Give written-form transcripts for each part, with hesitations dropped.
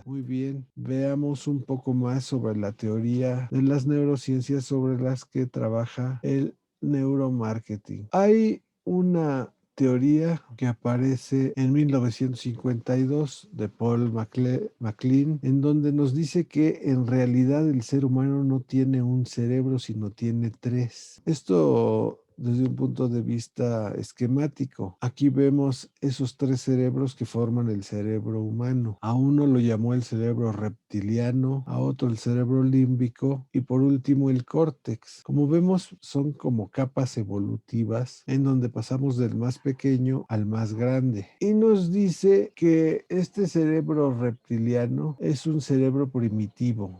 Muy bien, veamos un poco más sobre la teoría de las neurociencias sobre las que trabaja el neuromarketing. Hay una teoría que aparece en 1952 de Paul MacLean, en donde nos dice que en realidad el ser humano no tiene un cerebro, sino tiene tres. Esto desde un punto de vista esquemático. Aquí vemos esos tres cerebros que forman el cerebro humano. A uno lo llamó el cerebro reptiliano, a otro el cerebro límbico y por último el córtex. Como vemos, son como capas evolutivas en donde pasamos del más pequeño al más grande. Y nos dice que este cerebro reptiliano es un cerebro primitivo.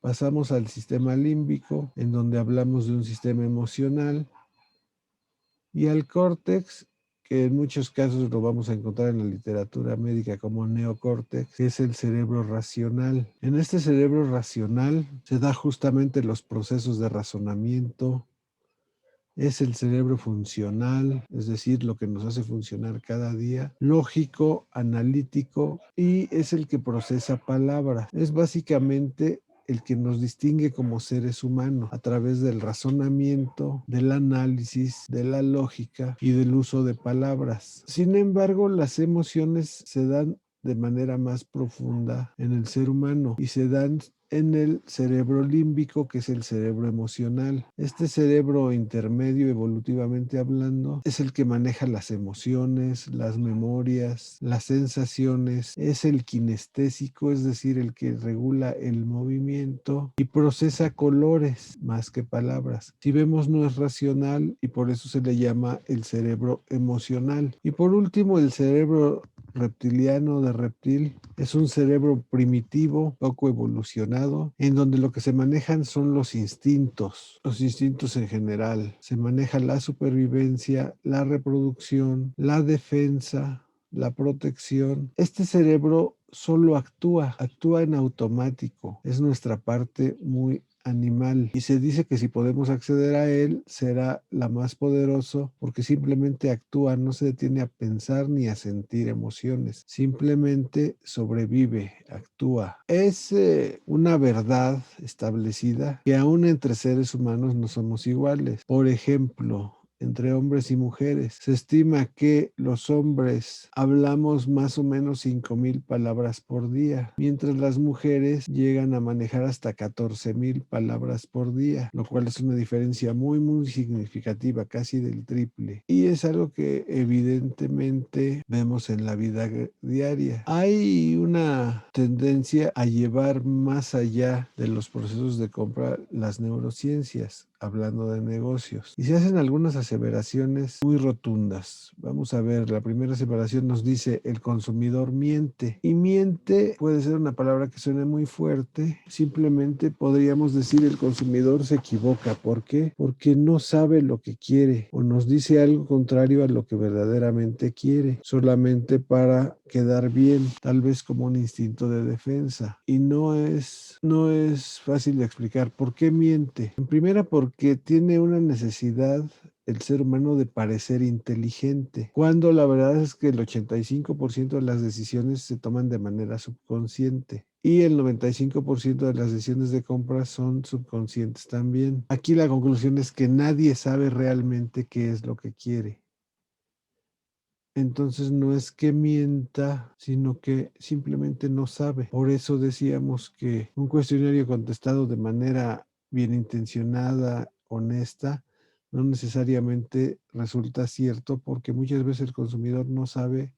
Pasamos al sistema límbico, en donde hablamos de un sistema emocional, y al córtex, que en muchos casos lo vamos a encontrar en la literatura médica como neocórtex, que es el cerebro racional. En este cerebro racional se da justamente los procesos de razonamiento, es el cerebro funcional, es decir, lo que nos hace funcionar cada día, lógico, analítico y es el que procesa palabras. Es básicamente el que nos distingue como seres humanos a través del razonamiento, del análisis, de la lógica y del uso de palabras. Sin embargo, las emociones se dan de manera más profunda en el ser humano y se dan en el cerebro límbico, que es el cerebro emocional. Este cerebro intermedio, evolutivamente hablando, es el que maneja las emociones, las memorias, las sensaciones, es el kinestésico, es decir, el que regula el movimiento y procesa colores más que palabras. Si vemos, no es racional y por eso se le llama el cerebro emocional. Y por último, el cerebro reptiliano de reptil es un cerebro primitivo, poco evolucionado, en donde lo que se manejan son los instintos en general. Se maneja la supervivencia, la reproducción, la defensa, la protección. Este cerebro solo actúa en automático. Es nuestra parte muy animal y se dice que si podemos acceder a él será la más poderoso porque simplemente actúa, no se detiene a pensar ni a sentir emociones, simplemente sobrevive, actúa. Es una verdad establecida que aún entre seres humanos no somos iguales. Por ejemplo, entre hombres y mujeres. Se estima que los hombres hablamos más o menos 5,000 palabras por día, mientras las mujeres llegan a manejar hasta 14,000 palabras por día, lo cual es una diferencia muy, muy significativa, casi del triple. Y es algo que evidentemente vemos en la vida diaria. Hay una tendencia a llevar más allá de los procesos de compra las neurociencias, hablando de negocios. Y se hacen algunas aseveraciones muy rotundas. Vamos a ver, la primera aseveración nos dice el consumidor miente. Y miente puede ser una palabra que suene muy fuerte. Simplemente podríamos decir el consumidor se equivoca. ¿Por qué? Porque no sabe lo que quiere o nos dice algo contrario a lo que verdaderamente quiere, solamente para quedar bien, tal vez como un instinto de defensa. Y no es fácil de explicar por qué miente. En primera, porque tiene una necesidad el ser humano de parecer inteligente, cuando la verdad es que el 85% de las decisiones se toman de manera subconsciente. Y el 95% de las decisiones de compra son subconscientes también. Aquí la conclusión es que nadie sabe realmente qué es lo que quiere. Entonces no es que mienta, sino que simplemente no sabe. Por eso decíamos que un cuestionario contestado de manera bien intencionada, honesta, no necesariamente resulta cierto porque muchas veces el consumidor no sabe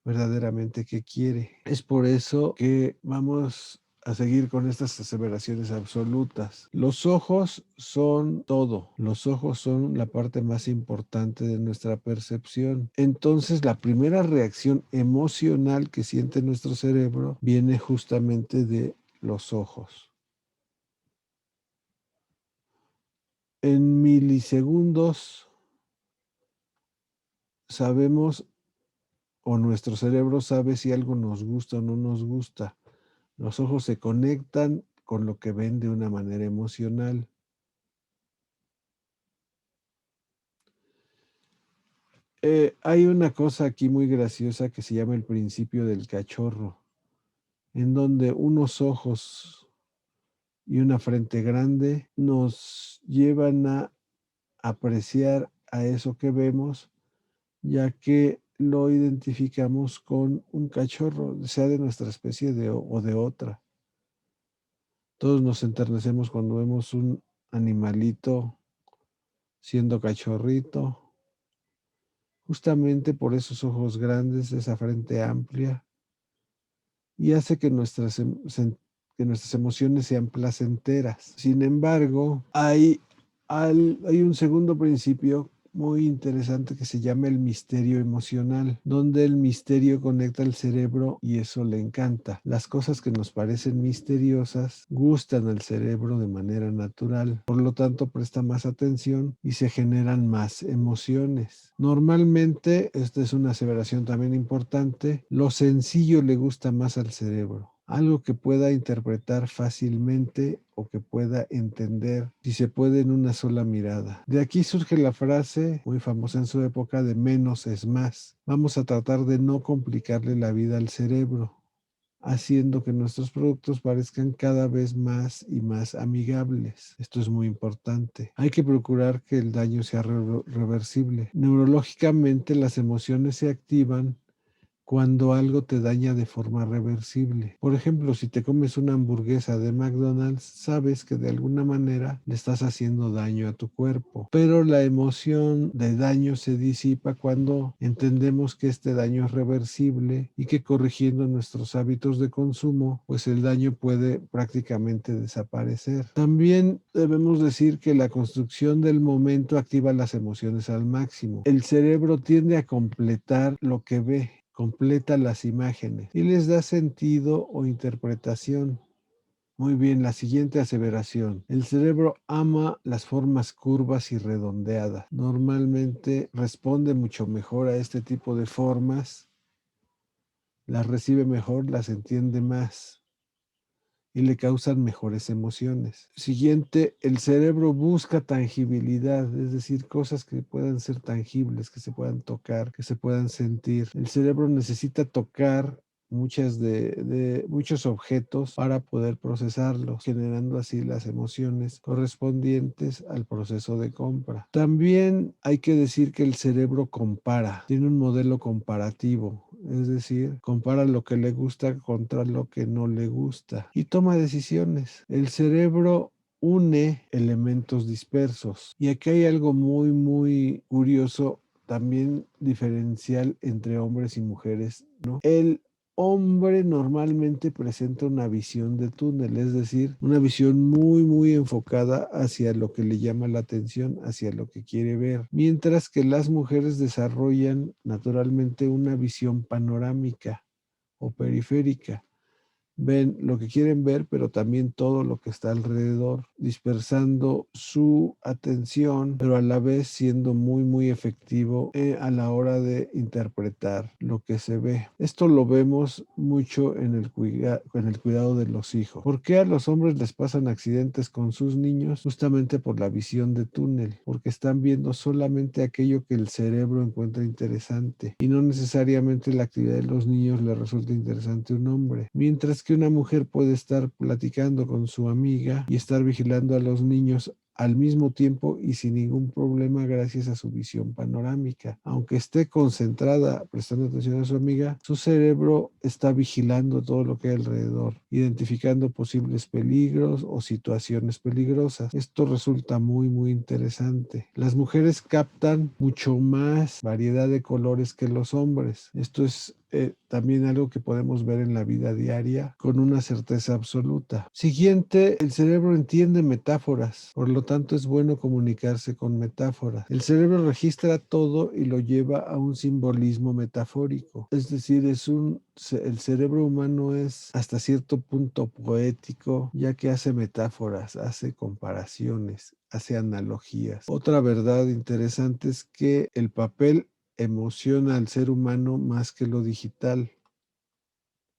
verdaderamente qué quiere. Es por eso que vamos a seguir con estas aseveraciones absolutas. Los ojos son todo. Los ojos son la parte más importante de nuestra percepción. Entonces, la primera reacción emocional que siente nuestro cerebro viene justamente de los ojos. En milisegundos sabemos o nuestro cerebro sabe si algo nos gusta o no nos gusta. Los ojos se conectan con lo que ven de una manera emocional. Hay una cosa aquí muy graciosa que se llama el principio del cachorro. en donde unos ojos y una frente grande nos llevan a apreciar a eso que vemos, ya que lo identificamos con un cachorro, sea de nuestra especie o de otra. Todos nos enternecemos cuando vemos un animalito siendo cachorrito, justamente por esos ojos grandes, esa frente amplia, y hace que que nuestras emociones sean placenteras. Sin embargo, hay un segundo principio muy interesante que se llama el misterio emocional, donde el misterio conecta el cerebro y eso le encanta. Las cosas que nos parecen misteriosas gustan al cerebro de manera natural, por lo tanto presta más atención y se generan más emociones. Normalmente, esta es una aseveración también importante, lo sencillo le gusta más al cerebro. Algo que pueda interpretar fácilmente o que pueda entender, si se puede, en una sola mirada. De aquí surge la frase, muy famosa en su época, de menos es más. Vamos a tratar de no complicarle la vida al cerebro, haciendo que nuestros productos parezcan cada vez más y más amigables. Esto es muy importante. Hay que procurar que el daño sea reversible. Neurológicamente, las emociones se activan cuando algo te daña de forma reversible. Por ejemplo, si te comes una hamburguesa de McDonald's, sabes que de alguna manera le estás haciendo daño a tu cuerpo, pero la emoción de daño se disipa cuando entendemos que este daño es reversible y que corrigiendo nuestros hábitos de consumo, pues el daño puede prácticamente desaparecer. También debemos decir que la construcción del momento activa las emociones al máximo. El cerebro tiende a completar lo que ve, completa las imágenes y les da sentido o interpretación. Muy bien, la siguiente aseveración. El cerebro ama las formas curvas y redondeadas. Normalmente responde mucho mejor a este tipo de formas, las recibe mejor, las entiende más y le causan mejores emociones. Siguiente, el cerebro busca tangibilidad, es decir, cosas que puedan ser tangibles, que se puedan tocar, que se puedan sentir. El cerebro necesita tocar muchos objetos para poder procesarlos, generando así las emociones correspondientes al proceso de compra. También hay que decir que el cerebro compara, tiene un modelo comparativo, es decir, compara lo que le gusta contra lo que no le gusta y toma decisiones. El cerebro une elementos dispersos. Y aquí hay algo muy, muy curioso, también diferencial entre hombres y mujeres, ¿no? El hombre normalmente presenta una visión de túnel, es decir, una visión muy, muy enfocada hacia lo que le llama la atención, hacia lo que quiere ver, mientras que las mujeres desarrollan naturalmente una visión panorámica o periférica. Ven lo que quieren ver, pero también todo lo que está alrededor, dispersando su atención, pero a la vez siendo muy, muy efectivo a la hora de interpretar lo que se ve. Esto lo vemos mucho en el cuidado de los hijos. ¿Por qué a los hombres les pasan accidentes con sus niños? Justamente por la visión de túnel, porque están viendo solamente aquello que el cerebro encuentra interesante y no necesariamente la actividad de los niños le resulta interesante a un hombre. Mientras que una mujer puede estar platicando con su amiga y estar vigilando a los niños al mismo tiempo y sin ningún problema gracias a su visión panorámica. Aunque esté concentrada prestando atención a su amiga, su cerebro está vigilando todo lo que hay alrededor, identificando posibles peligros o situaciones peligrosas. Esto resulta muy, muy interesante. Las mujeres captan mucho más variedad de colores que los hombres. Esto es también algo que podemos ver en la vida diaria con una certeza absoluta. Siguiente, el cerebro entiende metáforas, por lo tanto es bueno comunicarse con metáforas. El cerebro registra todo y lo lleva a un simbolismo metafórico, es decir, el cerebro humano es hasta cierto punto poético, ya que hace metáforas, hace comparaciones, hace analogías. Otra verdad interesante es que el papel emociona al ser humano más que lo digital.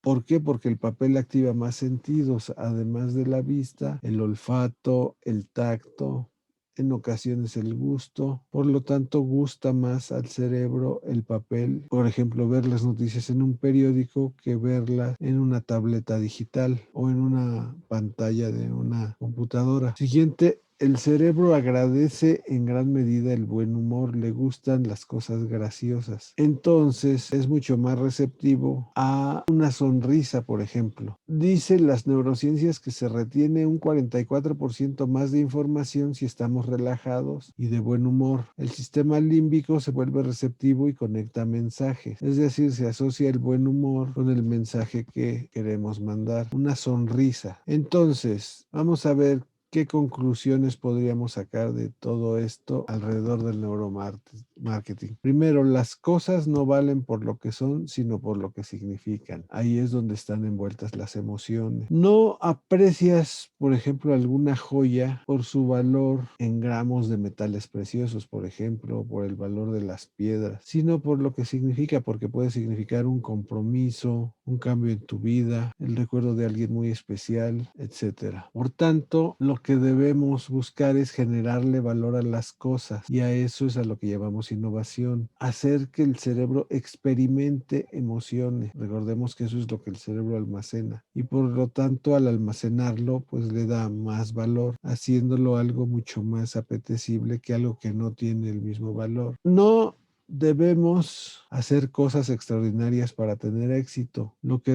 ¿Por qué? Porque el papel activa más sentidos, además de la vista, el olfato, el tacto, en ocasiones el gusto, por lo tanto gusta más al cerebro el papel, por ejemplo, ver las noticias en un periódico que verlas en una tableta digital o en una pantalla de una computadora. Siguiente, el cerebro agradece en gran medida el buen humor, le gustan las cosas graciosas. Entonces es mucho más receptivo a una sonrisa, por ejemplo. Dice las neurociencias que se retiene un 44% más de información si estamos relajados y de buen humor. El sistema límbico se vuelve receptivo y conecta mensajes. Es decir, se asocia el buen humor con el mensaje que queremos mandar. Una sonrisa. Entonces, vamos a ver ¿qué conclusiones podríamos sacar de todo esto alrededor del neuromarketing? Primero, las cosas no valen por lo que son, sino por lo que significan. Ahí es donde están envueltas las emociones. No aprecias, por ejemplo, alguna joya por su valor en gramos de metales preciosos, por ejemplo, por el valor de las piedras, sino por lo que significa, porque puede significar un compromiso, un cambio en tu vida, el recuerdo de alguien muy especial, etcétera. Por tanto, lo que debemos buscar es generarle valor a las cosas y a eso es a lo que llamamos innovación. Hacer que el cerebro experimente emociones. Recordemos que eso es lo que el cerebro almacena y por lo tanto al almacenarlo pues le da más valor, haciéndolo algo mucho más apetecible que algo que no tiene el mismo valor. No debemos hacer cosas extraordinarias para tener éxito. Lo que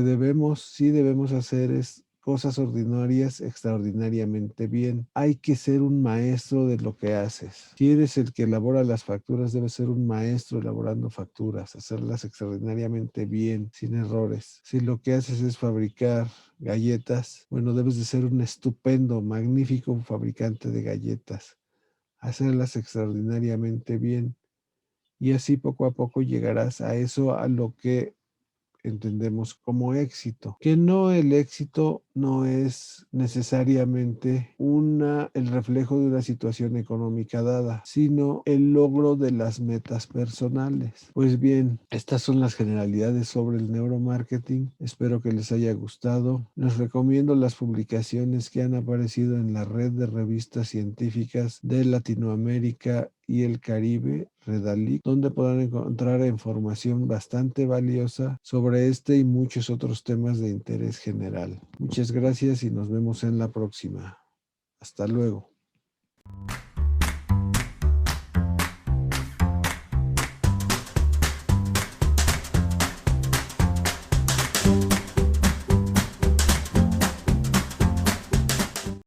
sí debemos hacer es cosas ordinarias extraordinariamente bien. Hay que ser un maestro de lo que haces. Si eres el que elabora las facturas, debes ser un maestro elaborando facturas, hacerlas extraordinariamente bien, sin errores. Si lo que haces es fabricar galletas, bueno, debes de ser un estupendo, magnífico fabricante de galletas, hacerlas extraordinariamente bien. Y así poco a poco llegarás a eso, a lo que entendemos como éxito, que no el éxito no es necesariamente el reflejo de una situación económica dada, sino el logro de las metas personales. Pues bien, estas son las generalidades sobre el neuromarketing. Espero que les haya gustado. Les recomiendo las publicaciones que han aparecido en la red de revistas científicas de Latinoamérica y el Caribe, Redalic, donde podrán encontrar información bastante valiosa sobre este y muchos otros temas de interés general. Muchas gracias y nos vemos en la próxima. Hasta luego.